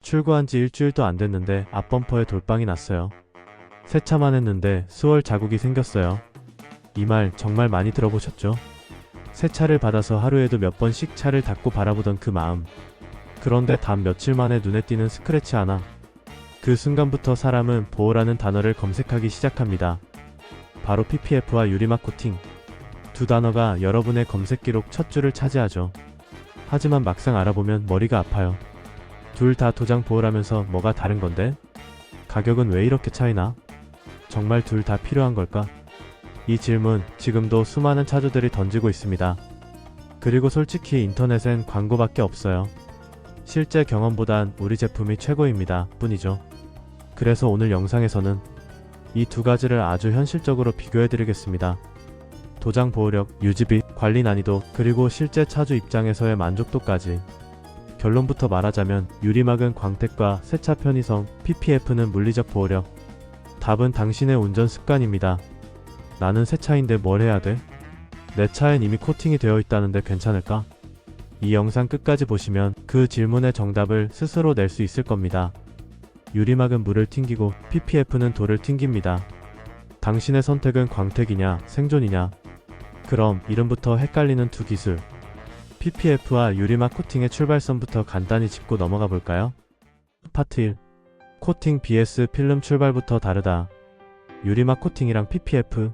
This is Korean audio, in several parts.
출고한 지 일주일도 안 됐는데 앞범퍼에 돌빵이 났어요. 세차만 했는데 수월 자국이 생겼어요. 이 말 정말 많이 들어보셨죠? 세차를 받아서 하루에도 몇 번씩 차를 닦고 바라보던 그 마음. 그런데 단 며칠 만에 눈에 띄는 스크래치 하나. 그 순간부터 사람은 보호라는 단어를 검색하기 시작합니다. 바로 PPF와 유리막 코팅. 두 단어가 여러분의 검색 기록 첫 줄을 차지하죠. 하지만 막상 알아보면 머리가 아파요. 둘 다 도장 보호라면서 뭐가 다른 건데? 가격은 왜 이렇게 차이나? 정말 둘 다 필요한 걸까? 이 질문 지금도 수많은 차주들이 던지고 있습니다. 그리고 솔직히 인터넷엔 광고밖에 없어요. 실제 경험보단 우리 제품이 최고입니다 뿐이죠. 그래서 오늘 영상에서는 이 두 가지를 아주 현실적으로 비교해드리겠습니다. 도장 보호력, 유지비, 관리 난이도, 그리고 실제 차주 입장에서의 만족도까지. 결론부터 말하자면 유리막은 광택과 세차 편의성, PPF는 물리적 보호력. 답은 당신의 운전 습관입니다. 나는 새 차인데 뭘 해야 돼? 내 차엔 이미 코팅이 되어 있다는데 괜찮을까? 이 영상 끝까지 보시면 그 질문의 정답을 스스로 낼 수 있을 겁니다. 유리막은 물을 튕기고 PPF는 돌을 튕깁니다. 당신의 선택은 광택이냐, 생존이냐? 그럼 이름부터 헷갈리는 두 기술. PPF와 유리막 코팅의 출발선부터 간단히 짚고 넘어가 볼까요? 파트 1. 코팅 vs 필름 출발부터 다르다. 유리막 코팅이랑 PPF?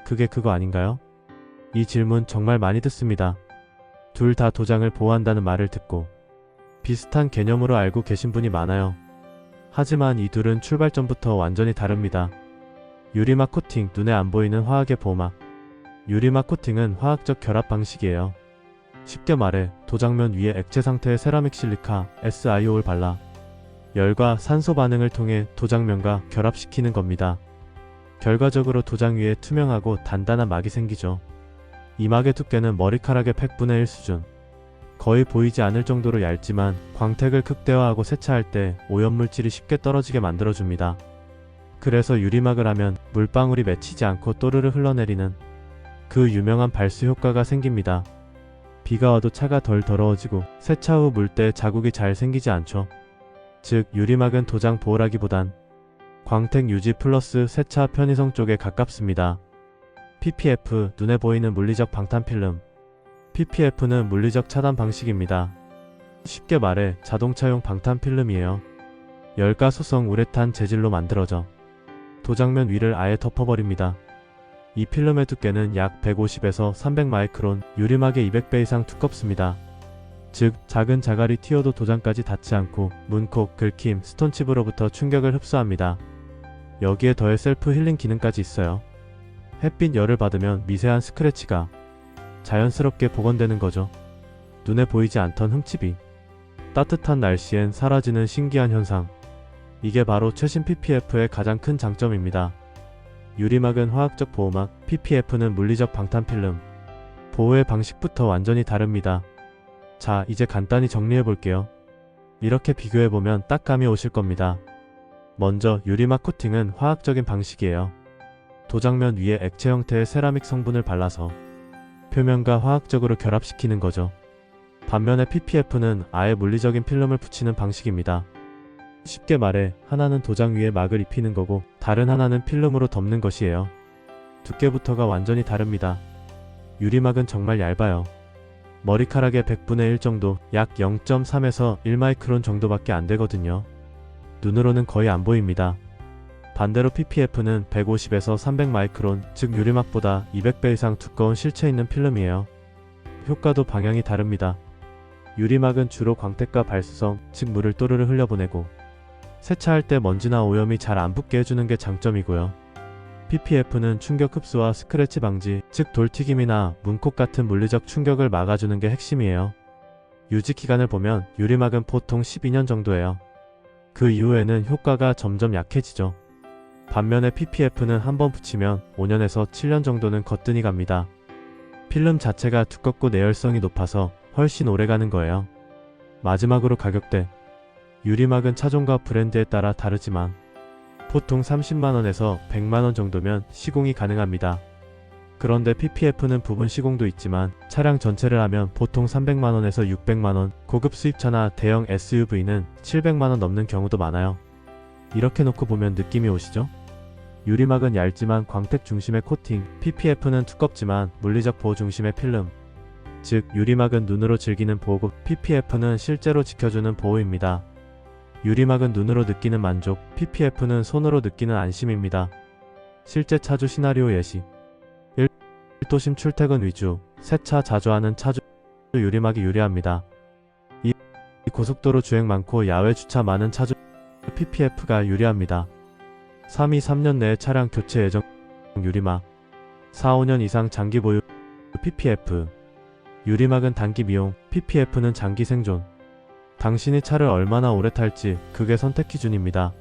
그게 그거 아닌가요? 이 질문 정말 많이 듣습니다. 둘 다 도장을 보호한다는 말을 듣고 비슷한 개념으로 알고 계신 분이 많아요. 하지만 이 둘은 출발점부터 완전히 다릅니다. 유리막 코팅, 눈에 안 보이는 화학의 보호막. 유리막 코팅은 화학적 결합 방식이에요. 쉽게 말해 도장면 위에 액체 상태의 세라믹 실리카, SiO를 발라 열과 산소 반응을 통해 도장면과 결합시키는 겁니다. 결과적으로 도장 위에 투명하고 단단한 막이 생기죠. 이 막의 두께는 머리카락의 100분의 1 수준. 거의 보이지 않을 정도로 얇지만 광택을 극대화하고 세차할 때 오염물질이 쉽게 떨어지게 만들어줍니다. 그래서 유리막을 하면 물방울이 맺히지 않고 또르르 흘러내리는 그 유명한 발수 효과가 생깁니다. 비가 와도 차가 덜 더러워지고 세차 후 물때 자국이 잘 생기지 않죠. 즉 유리막은 도장 보호라기보단 광택 유지 플러스 세차 편의성 쪽에 가깝습니다. PPF, 눈에 보이는 물리적 방탄필름. PPF는 물리적 차단 방식입니다. 쉽게 말해 자동차용 방탄필름이에요. 열가 소성 우레탄 재질로 만들어져 도장면 위를 아예 덮어버립니다. 이 필름의 두께는 약 150에서 300 마이크론, 유리막의 200배 이상 두껍습니다. 즉 작은 자갈이 튀어도 도장까지 닿지 않고 문콕, 긁힘, 스톤칩으로부터 충격을 흡수합니다. 여기에 더해 셀프 힐링 기능까지 있어요. 햇빛 열을 받으면 미세한 스크래치가 자연스럽게 복원되는 거죠. 눈에 보이지 않던 흠집이 따뜻한 날씨엔 사라지는 신기한 현상. 이게 바로 최신 PPF의 가장 큰 장점입니다. 유리막은 화학적 보호막, PPF는 물리적 방탄필름. 보호의 방식부터 완전히 다릅니다. 자, 이제 간단히 정리해볼게요. 이렇게 비교해보면 딱 감이 오실 겁니다. 먼저 유리막 코팅은 화학적인 방식이에요. 도장면 위에 액체 형태의 세라믹 성분을 발라서 표면과 화학적으로 결합시키는 거죠. 반면에 PPF는 아예 물리적인 필름을 붙이는 방식입니다. 쉽게 말해 하나는 도장 위에 막을 입히는 거고 다른 하나는 필름으로 덮는 것이에요. 두께부터가 완전히 다릅니다. 유리막은 정말 얇아요. 머리카락의 100분의 1 정도, 약 0.3에서 1마이크론 정도밖에 안 되거든요. 눈으로는 거의 안 보입니다. 반대로 PPF는 150에서 300 마이크론, 즉 유리막보다 200배 이상 두꺼운 실체 있는 필름이에요. 효과도 방향이 다릅니다. 유리막은 주로 광택과 발수성, 즉 물을 또르르 흘려보내고 세차할 때 먼지나 오염이 잘 안 붙게 해주는 게 장점이고요. PPF는 충격 흡수와 스크래치 방지, 즉 돌튀김이나 문콕 같은 물리적 충격을 막아주는 게 핵심이에요. 유지 기간을 보면 유리막은 보통 12년 정도예요. 그 이후에는 효과가 점점 약해지죠. 반면에 PPF는 한번 붙이면 5년에서 7년 정도는 거뜬히 갑니다. 필름 자체가 두껍고 내열성이 높아서 훨씬 오래가는 거예요. 마지막으로 가격대. 유리막은 차종과 브랜드에 따라 다르지만 보통 30만원에서 100만원 정도면 시공이 가능합니다. 그런데 PPF는 부분 시공도 있지만 차량 전체를 하면 보통 300만원에서 600만원, 고급 수입차나 대형 SUV는 700만원 넘는 경우도 많아요. 이렇게 놓고 보면 느낌이 오시죠? 유리막은 얇지만 광택 중심의 코팅, PPF는 두껍지만 물리적 보호 중심의 필름. 즉 유리막은 눈으로 즐기는 보호고 PPF는 실제로 지켜주는 보호입니다. 유리막은 눈으로 느끼는 만족, PPF는 손으로 느끼는 안심입니다. 실제 차주 시나리오 예시. 1도심 출퇴근 위주, 세차 자주 하는 차주 유리막이 유리합니다. 이 고속도로 주행 많고 야외 주차 많은 차주 PPF가 유리합니다. 3년 내에 차량 교체 예정 유리막. 4-5년 이상 장기 보유 PPF. 유리막은 단기 미용, PPF는 장기 생존. 당신이 차를 얼마나 오래 탈지 그게 선택 기준입니다.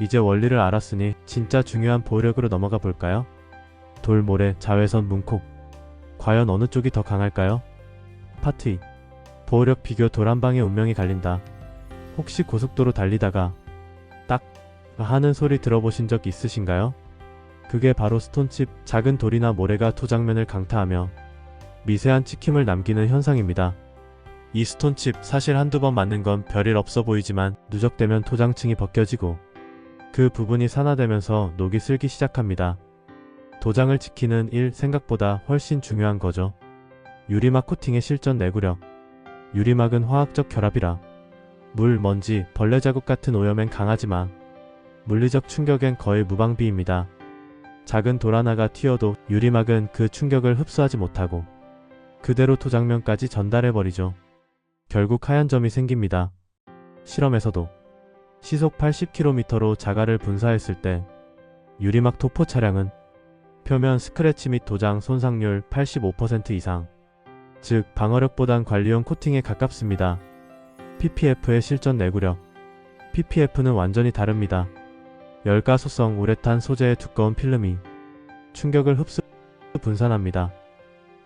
이제 원리를 알았으니 진짜 중요한 보호력으로 넘어가 볼까요? 돌, 모래, 자외선, 문콕. 과연 어느 쪽이 더 강할까요? 파트 2. 보호력 비교. 돌 한 방에 운명이 갈린다. 혹시 고속도로 달리다가 딱 하는 소리 들어보신 적 있으신가요? 그게 바로 스톤칩, 작은 돌이나 모래가 토장면을 강타하며 미세한 찍힘을 남기는 현상입니다. 이 스톤칩 사실 한두 번 맞는 건 별일 없어 보이지만 누적되면 토장층이 벗겨지고 그 부분이 산화되면서 녹이 슬기 시작합니다. 도장을 지키는 일 생각보다 훨씬 중요한 거죠. 유리막 코팅의 실전 내구력. 유리막은 화학적 결합이라 물, 먼지, 벌레 자국 같은 오염엔 강하지만 물리적 충격엔 거의 무방비입니다. 작은 돌 하나가 튀어도 유리막은 그 충격을 흡수하지 못하고 그대로 토장면까지 전달해버리죠. 결국 하얀 점이 생깁니다. 실험에서도 시속 80km로 자갈을 분사했을 때 유리막 토포 차량은 표면 스크래치 및 도장 손상률 85% 이상, 즉 방어력보단 관리용 코팅에 가깝습니다. PPF의 실전 내구력. PPF는 완전히 다릅니다. 열가소성 우레탄 소재의 두꺼운 필름이 충격을 흡수 분산합니다.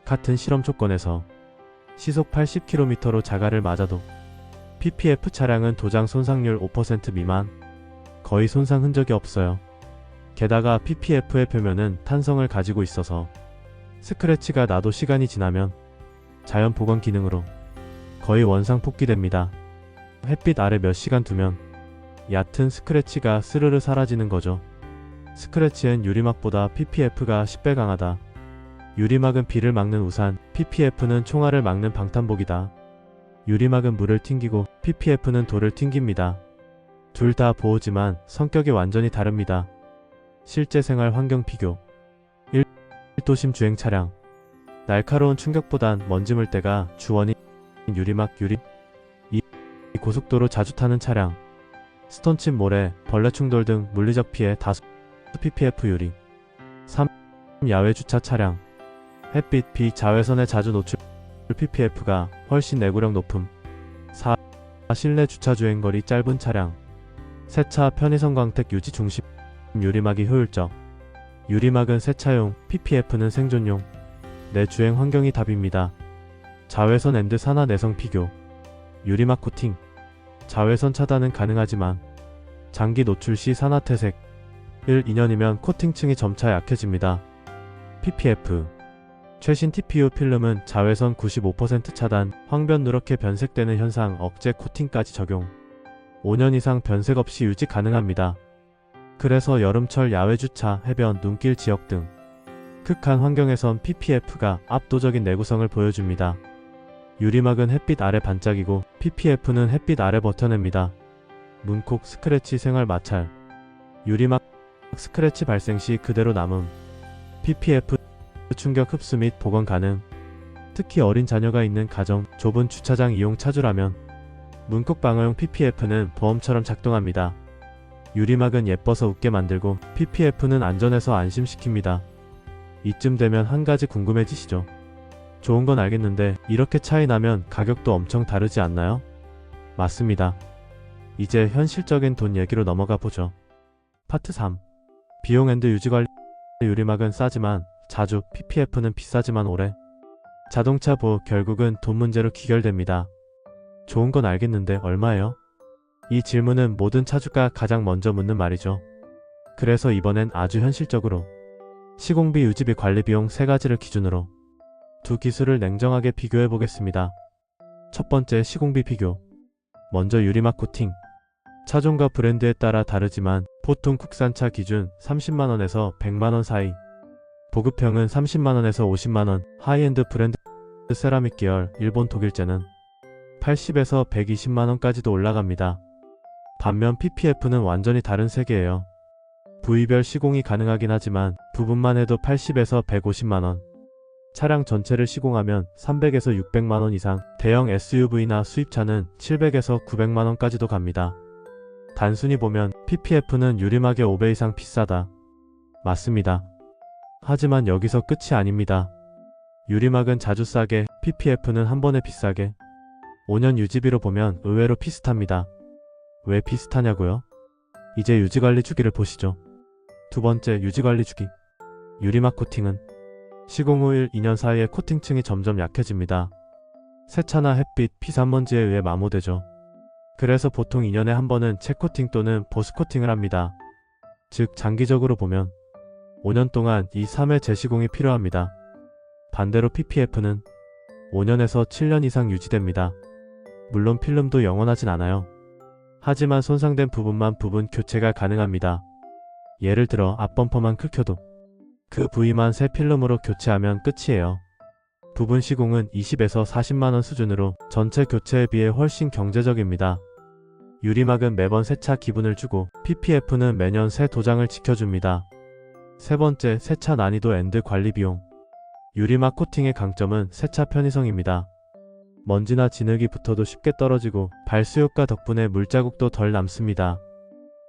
같은 실험 조건에서 시속 80km로 자갈을 맞아도 PPF 차량은 도장 손상률 5% 미만, 거의 손상 흔적이 없어요. 게다가 PPF의 표면은 탄성을 가지고 있어서 스크래치가 나도 시간이 지나면 자연 복원 기능으로 거의 원상 복귀됩니다. 햇빛 아래 몇 시간 두면 얕은 스크래치가 스르르 사라지는 거죠. 스크래치엔 유리막보다 PPF가 10배 강하다. 유리막은 비를 막는 우산, PPF는 총알을 막는 방탄복이다. 유리막은 물을 튕기고 PPF는 돌을 튕깁니다. 둘 다 보호지만 성격이 완전히 다릅니다. 실제 생활 환경 비교. 1도심 주행 차량. 날카로운 충격보단 먼지 물때가 주원인 유리막. 2. 고속도로 자주 타는 차량. 스톤칩, 모래, 벌레 충돌 등 물리적 피해 다수 PPF 유리. 3. 야외 주차 차량. 햇빛, 비, 자외선에 자주 노출 PPF가 훨씬 내구력 높음. 4. 실내 주차 주행거리 짧은 차량. 세차, 편의성 광택 유지 중심. 유리막이 효율적. 유리막은 세차용, PPF는 생존용. 내 주행 환경이 답입니다. 자외선 앤드 산화 내성 비교. 유리막 코팅. 자외선 차단은 가능하지만 장기 노출 시 산화 퇴색. 1-2년이면 코팅층이 점차 약해집니다. PPF. 최신 TPU 필름은 자외선 95% 차단, 황변 누렇게 변색되는 현상 억제 코팅까지 적용. 5년 이상 변색 없이 유지 가능합니다. 그래서 여름철 야외 주차, 해변, 눈길 지역 등 극한 환경에선 PPF가 압도적인 내구성을 보여줍니다. 유리막은 햇빛 아래 반짝이고 PPF는 햇빛 아래 버텨냅니다. 문콕, 스크래치, 생활 마찰. 유리막 스크래치 발생 시 그대로 남음. PPF 충격 흡수 및 복원 가능. 특히 어린 자녀가 있는 가정, 좁은 주차장 이용 차주라면 문콕 방어용 PPF는 보험처럼 작동합니다. 유리막은 예뻐서 웃게 만들고 PPF는 안전해서 안심시킵니다. 이쯤 되면 한 가지 궁금해지시죠? 좋은 건 알겠는데 이렇게 차이 나면 가격도 엄청 다르지 않나요? 맞습니다. 이제 현실적인 돈 얘기로 넘어가 보죠. 파트 3. 비용 앤드 유지관리. 유리막은 싸지만 자주, PPF는 비싸지만 오래. 자동차 보호 결국은 돈 문제로 귀결됩니다. 좋은 건 알겠는데 얼마예요? 이 질문은 모든 차주가 가장 먼저 묻는 말이죠. 그래서 이번엔 아주 현실적으로 시공비, 유지비, 관리비용 세 가지를 기준으로 두 기술을 냉정하게 비교해 보겠습니다. 첫 번째, 시공비 비교. 먼저 유리막 코팅. 차종과 브랜드에 따라 다르지만 보통 국산차 기준 30만원에서 100만원 사이, 보급형은 30만원에서 50만원, 하이엔드 브랜드 세라믹 계열, 일본 독일제는 80에서 120만원까지도 올라갑니다. 반면 PPF는 완전히 다른 세계예요. 부위별 시공이 가능하긴 하지만 부분만 해도 80에서 150만원, 차량 전체를 시공하면 300에서 600만원 이상, 대형 SUV나 수입차는 700에서 900만원까지도 갑니다. 단순히 보면 PPF는 유리막의 5배 이상 비싸다. 맞습니다. 하지만 여기서 끝이 아닙니다. 유리막은 자주 싸게, PPF는 한 번에 비싸게. 5년 유지비로 보면 의외로 비슷합니다. 왜 비슷하냐고요? 이제 유지관리 주기를 보시죠. 두 번째, 유지관리 주기. 유리막 코팅은 시공 후 1-2년 사이에 코팅층이 점점 약해집니다. 세차나 햇빛, 피산먼지에 의해 마모되죠. 그래서 보통 2년에 한 번은 체코팅 또는 보스코팅을 합니다. 즉 장기적으로 보면 5년 동안 이 3회 재시공이 필요합니다. 반대로 PPF는 5년에서 7년 이상 유지됩니다. 물론 필름도 영원하진 않아요. 하지만 손상된 부분만 부분 교체가 가능합니다. 예를 들어 앞범퍼만 긁혀도 그 부위만 새 필름으로 교체하면 끝이에요. 부분 시공은 20에서 40만원 수준으로 전체 교체에 비해 훨씬 경제적입니다. 유리막은 매번 세차 기분을 주고 PPF는 매년 새 도장을 지켜줍니다. 세 번째, 세차 난이도 앤드 관리 비용. 유리막 코팅의 강점은 세차 편의성입니다. 먼지나 진흙이 붙어도 쉽게 떨어지고 발수 효과 덕분에 물자국도 덜 남습니다.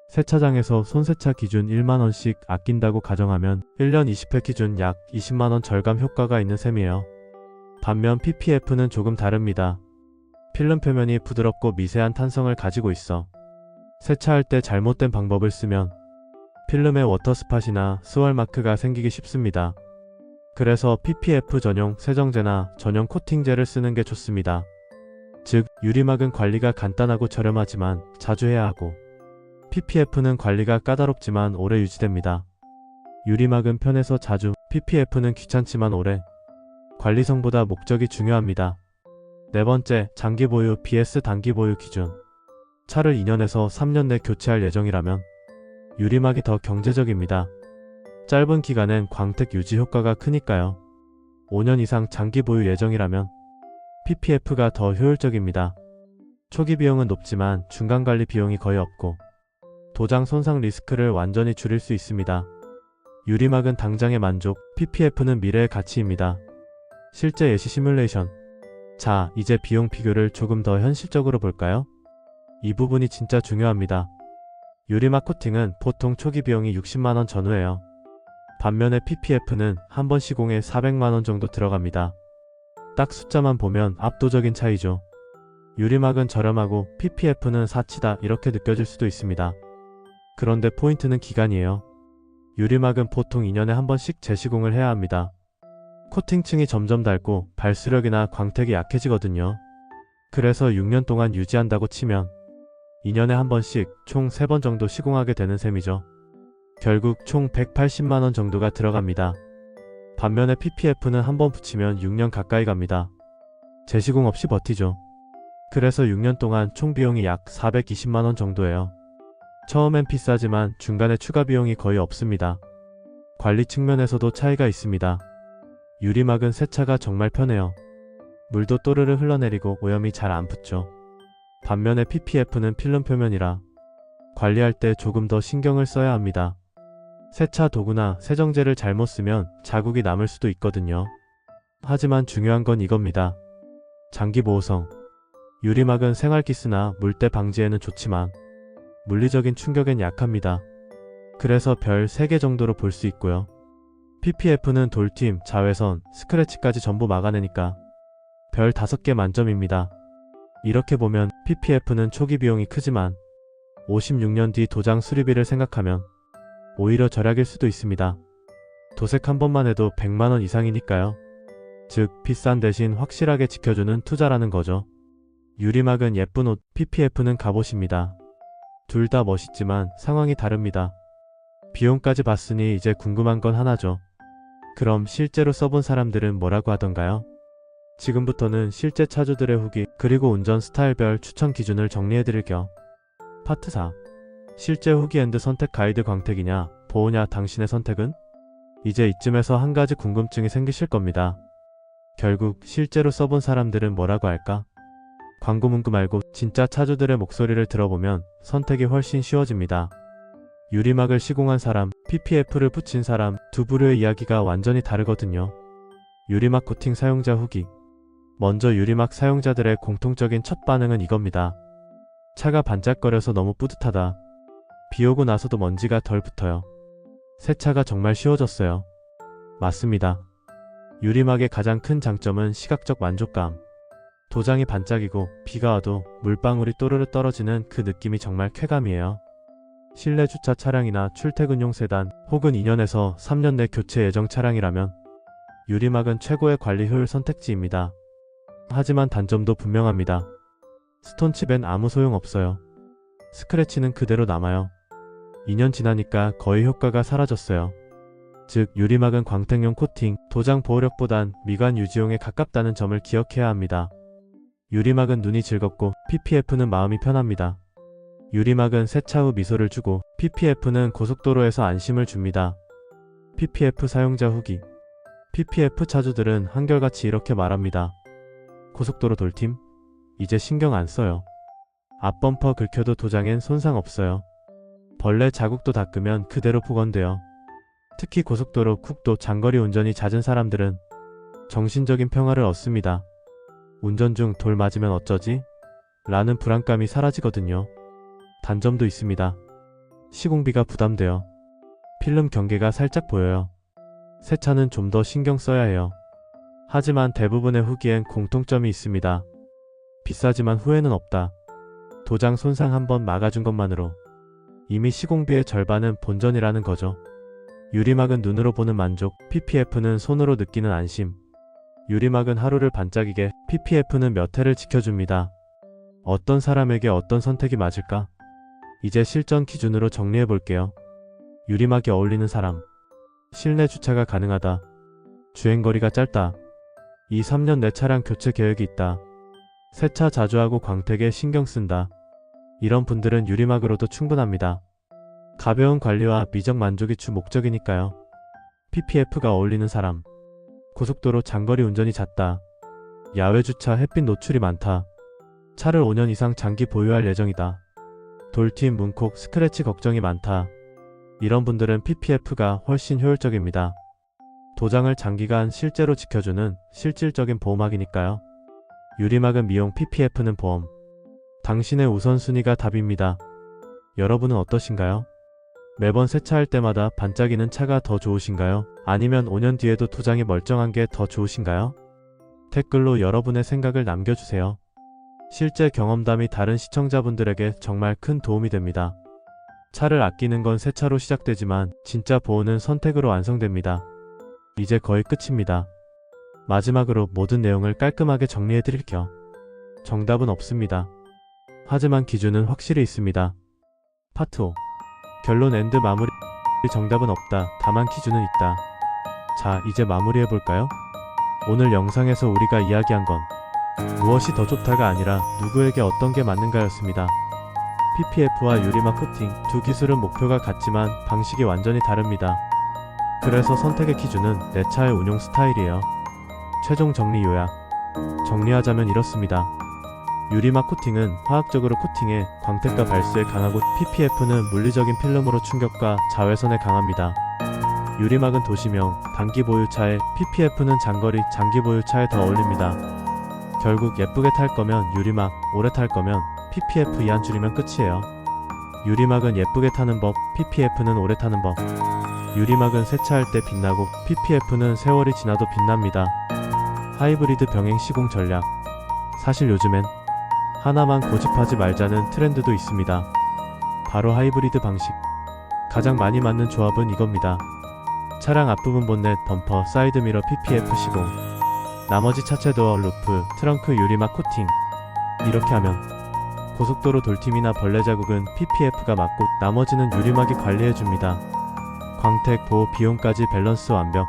세차장에서 손세차 기준 1만원씩 아낀다고 가정하면 1년 20회 기준 약 20만원 절감 효과가 있는 셈이에요. 반면 PPF는 조금 다릅니다. 필름 표면이 부드럽고 미세한 탄성을 가지고 있어 세차할 때 잘못된 방법을 쓰면 필름에 워터스팟이나 스월 마크가 생기기 쉽습니다. 그래서 PPF 전용 세정제나 전용 코팅제를 쓰는 게 좋습니다. 즉, 유리막은 관리가 간단하고 저렴하지만 자주 해야 하고, PPF는 관리가 까다롭지만 오래 유지됩니다. 유리막은 편해서 자주, PPF는 귀찮지만 오래. 관리성보다 목적이 중요합니다. 네 번째, 장기 보유 vs 단기 보유 기준. 차를 2년에서 3년 내 교체할 예정이라면 유리막이 더 경제적입니다. 짧은 기간엔 광택 유지 효과가 크니까요. 5년 이상 장기 보유 예정이라면 PPF가 더 효율적입니다. 초기 비용은 높지만 중간 관리 비용이 거의 없고 도장 손상 리스크를 완전히 줄일 수 있습니다. 유리막은 당장의 만족, PPF는 미래의 가치입니다. 실제 예시 시뮬레이션. 자, 이제 비용 비교를 조금 더 현실적으로 볼까요? 이 부분이 진짜 중요합니다. 유리막 코팅은 보통 초기 비용이 60만원 전후예요. 반면에 PPF는 한 번 시공에 400만원 정도 들어갑니다. 딱 숫자만 보면 압도적인 차이죠. 유리막은 저렴하고 PPF는 사치다 이렇게 느껴질 수도 있습니다. 그런데 포인트는 기간이에요. 유리막은 보통 2년에 한 번씩 재시공을 해야 합니다. 코팅층이 점점 닳고 발수력이나 광택이 약해지거든요. 그래서 6년 동안 유지한다고 치면 2년에 한 번씩 총 3번 정도 시공하게 되는 셈이죠. 결국 총 180만원 정도가 들어갑니다. 반면에 PPF는 한 번 붙이면 6년 가까이 갑니다. 재시공 없이 버티죠. 그래서 6년 동안 총 비용이 약 420만원 정도예요. 처음엔 비싸지만 중간에 추가 비용이 거의 없습니다. 관리 측면에서도 차이가 있습니다. 유리막은 세차가 정말 편해요. 물도 또르르 흘러내리고 오염이 잘 안 붙죠. 반면에 PPF는 필름 표면이라 관리할 때 조금 더 신경을 써야 합니다. 세차 도구나 세정제를 잘못 쓰면 자국이 남을 수도 있거든요. 하지만 중요한 건 이겁니다. 장기 보호성. 유리막은 생활기스나 물때 방지에는 좋지만 물리적인 충격엔 약합니다. 그래서 별 3개 정도로 볼 수 있고요. PPF는 돌팀, 자외선, 스크래치까지 전부 막아내니까 별 5개 만점입니다. 이렇게 보면 PPF는 초기 비용이 크지만 56년 뒤 도장 수리비를 생각하면 오히려 절약일 수도 있습니다. 도색 한 번만 해도 100만원 이상이니까요. 즉 비싼 대신 확실하게 지켜주는 투자라는 거죠. 유리막은 예쁜 옷, PPF는 갑옷입니다. 둘 다 멋있지만 상황이 다릅니다. 비용까지 봤으니 이제 궁금한 건 하나죠. 그럼 실제로 써본 사람들은 뭐라고 하던가요? 지금부터는 실제 차주들의 후기 그리고 운전 스타일별 추천 기준을 정리해드릴게요. 파트 4. 실제 후기 앤드 선택 가이드. 광택이냐 보호냐 당신의 선택은? 이제 이쯤에서 한 가지 궁금증이 생기실 겁니다. 결국 실제로 써본 사람들은 뭐라고 할까? 광고 문구 말고 진짜 차주들의 목소리를 들어보면 선택이 훨씬 쉬워집니다. 유리막을 시공한 사람, PPF를 붙인 사람 두 부류의 이야기가 완전히 다르거든요. 유리막 코팅 사용자 후기. 먼저 유리막 사용자들의 공통적인 첫 반응은 이겁니다. 차가 반짝거려서 너무 뿌듯하다. 비 오고 나서도 먼지가 덜 붙어요. 세차가 정말 쉬워졌어요. 맞습니다. 유리막의 가장 큰 장점은 시각적 만족감. 도장이 반짝이고 비가 와도 물방울이 또르르 떨어지는 그 느낌이 정말 쾌감이에요. 실내 주차 차량이나 출퇴근용 세단 혹은 2년에서 3년 내 교체 예정 차량이라면 유리막은 최고의 관리 효율 선택지입니다. 하지만 단점도 분명합니다. 스톤칩엔 아무 소용없어요. 스크래치는 그대로 남아요. 2년 지나니까 거의 효과가 사라졌어요. 즉 유리막은 광택용 코팅, 도장 보호력보단 미관 유지용에 가깝다는 점을 기억해야 합니다. 유리막은 눈이 즐겁고 PPF는 마음이 편합니다. 유리막은 세차 후 미소를 주고 PPF는 고속도로에서 안심을 줍니다. PPF 사용자 후기. PPF 차주들은 한결같이 이렇게 말합니다. 고속도로 돌팀? 이제 신경 안 써요. 앞범퍼 긁혀도 도장엔 손상 없어요. 벌레 자국도 닦으면 그대로 복원돼요. 특히 고속도로 국도 장거리 운전이 잦은 사람들은 정신적인 평화를 얻습니다. 운전 중 돌 맞으면 어쩌지? 라는 불안감이 사라지거든요. 단점도 있습니다. 시공비가 부담돼요. 필름 경계가 살짝 보여요. 세차는 좀 더 신경 써야 해요. 하지만 대부분의 후기엔 공통점이 있습니다. 비싸지만 후회는 없다. 도장 손상 한번 막아준 것만으로 이미 시공비의 절반은 본전이라는 거죠. 유리막은 눈으로 보는 만족, PPF는 손으로 느끼는 안심. 유리막은 하루를 반짝이게, PPF는 몇 해를 지켜줍니다. 어떤 사람에게 어떤 선택이 맞을까? 이제 실전 기준으로 정리해볼게요. 유리막이 어울리는 사람. 실내 주차가 가능하다. 주행거리가 짧다. 2, 3년 내 차량 교체 계획이 있다. 세차 자주 하고 광택에 신경 쓴다. 이런 분들은 유리막으로도 충분합니다. 가벼운 관리와 미적 만족이 주 목적이니까요. PPF가 어울리는 사람. 고속도로 장거리 운전이 잦다. 야외 주차 햇빛 노출이 많다. 차를 5년 이상 장기 보유할 예정이다. 돌팀, 문콕, 스크래치 걱정이 많다. 이런 분들은 PPF가 훨씬 효율적입니다. 도장을 장기간 실제로 지켜주는 실질적인 보호막이니까요. 유리막은 미용, PPF는 보험. 당신의 우선순위가 답입니다. 여러분은 어떠신가요? 매번 세차할 때마다 반짝이는 차가 더 좋으신가요? 아니면 5년 뒤에도 도장이 멀쩡한 게 더 좋으신가요? 댓글로 여러분의 생각을 남겨주세요. 실제 경험담이 다른 시청자분들에게 정말 큰 도움이 됩니다. 차를 아끼는 건 세차로 시작되지만 진짜 보호는 선택으로 완성됩니다. 이제 거의 끝입니다. 마지막으로 모든 내용을 깔끔하게 정리해드릴게요. 정답은 없습니다. 하지만 기준은 확실히 있습니다. 파트 5. 결론 앤드 마무리. 정답은 없다. 다만 기준은 있다. 자, 이제 마무리해볼까요? 오늘 영상에서 우리가 이야기한 건 무엇이 더 좋다가 아니라 누구에게 어떤 게 맞는가였습니다. PPF와 유리막 코팅 두 기술은 목표가 같지만 방식이 완전히 다릅니다. 그래서 선택의 기준은 내 차의 운용 스타일이에요. 최종 정리 요약. 정리하자면 이렇습니다. 유리막 코팅은 화학적으로 코팅해 광택과 발수에 강하고 PPF는 물리적인 필름으로 충격과 자외선에 강합니다. 유리막은 도시명, 단기 보유차에, PPF는 장거리, 장기 보유차에 더 어울립니다. 결국 예쁘게 탈 거면 유리막, 오래 탈 거면 PPF 이한 줄이면 끝이에요. 유리막은 예쁘게 타는 법, PPF는 오래 타는 법. 유리막은 세차할 때 빛나고 PPF는 세월이 지나도 빛납니다. 하이브리드 병행 시공 전략. 사실 요즘엔 하나만 고집하지 말자는 트렌드도 있습니다. 바로 하이브리드 방식. 가장 많이 맞는 조합은 이겁니다. 차량 앞부분 본넷, 범퍼, 사이드미러 PPF 시공. 나머지 차체 도어, 루프, 트렁크 유리막 코팅. 이렇게 하면 고속도로 돌팀이나 벌레 자국은 PPF가 막고 나머지는 유리막이 관리해줍니다. 광택, 보호, 비용까지 밸런스 완벽.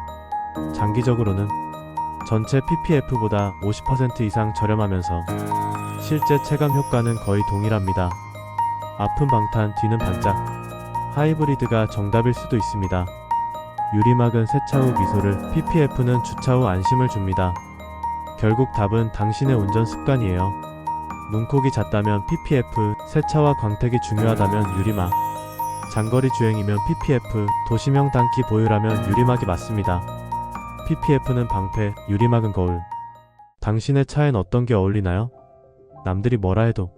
장기적으로는 전체 PPF보다 50% 이상 저렴하면서 실제 체감 효과는 거의 동일합니다. 앞은 방탄, 뒤는 반짝. 하이브리드가 정답일 수도 있습니다. 유리막은 세차 후 미소를, PPF는 주차 후 안심을 줍니다. 결국 답은 당신의 운전 습관이에요. 문콕이 잦다면 PPF, 세차와 광택이 중요하다면 유리막, 장거리 주행이면 PPF, 도심형 단기 보유라면 유리막이 맞습니다. PPF는 방패, 유리막은 거울. 당신의 차엔 어떤 게 어울리나요? 남들이 뭐라 해도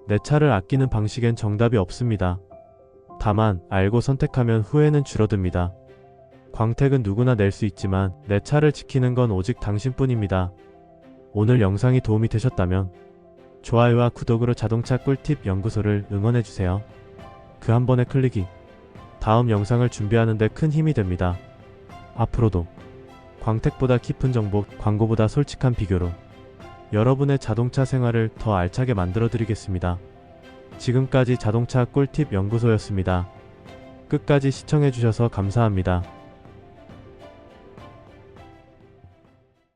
내 차를 아끼는 방식엔 정답이 없습니다. 다만 알고 선택하면 후회는 줄어듭니다. 광택은 누구나 낼 수 있지만 내 차를 지키는 건 오직 당신뿐입니다. 오늘 영상이 도움이 되셨다면 좋아요와 구독으로 자동차 꿀팁 연구소를 응원해주세요. 그 한 번의 클릭이 다음 영상을 준비하는 데 큰 힘이 됩니다. 앞으로도 광택보다 깊은 정보, 광고보다 솔직한 비교로 여러분의 자동차 생활을 더 알차게 만들어 드리겠습니다. 지금까지 자동차 꿀팁 연구소였습니다. 끝까지 시청해 주셔서 감사합니다.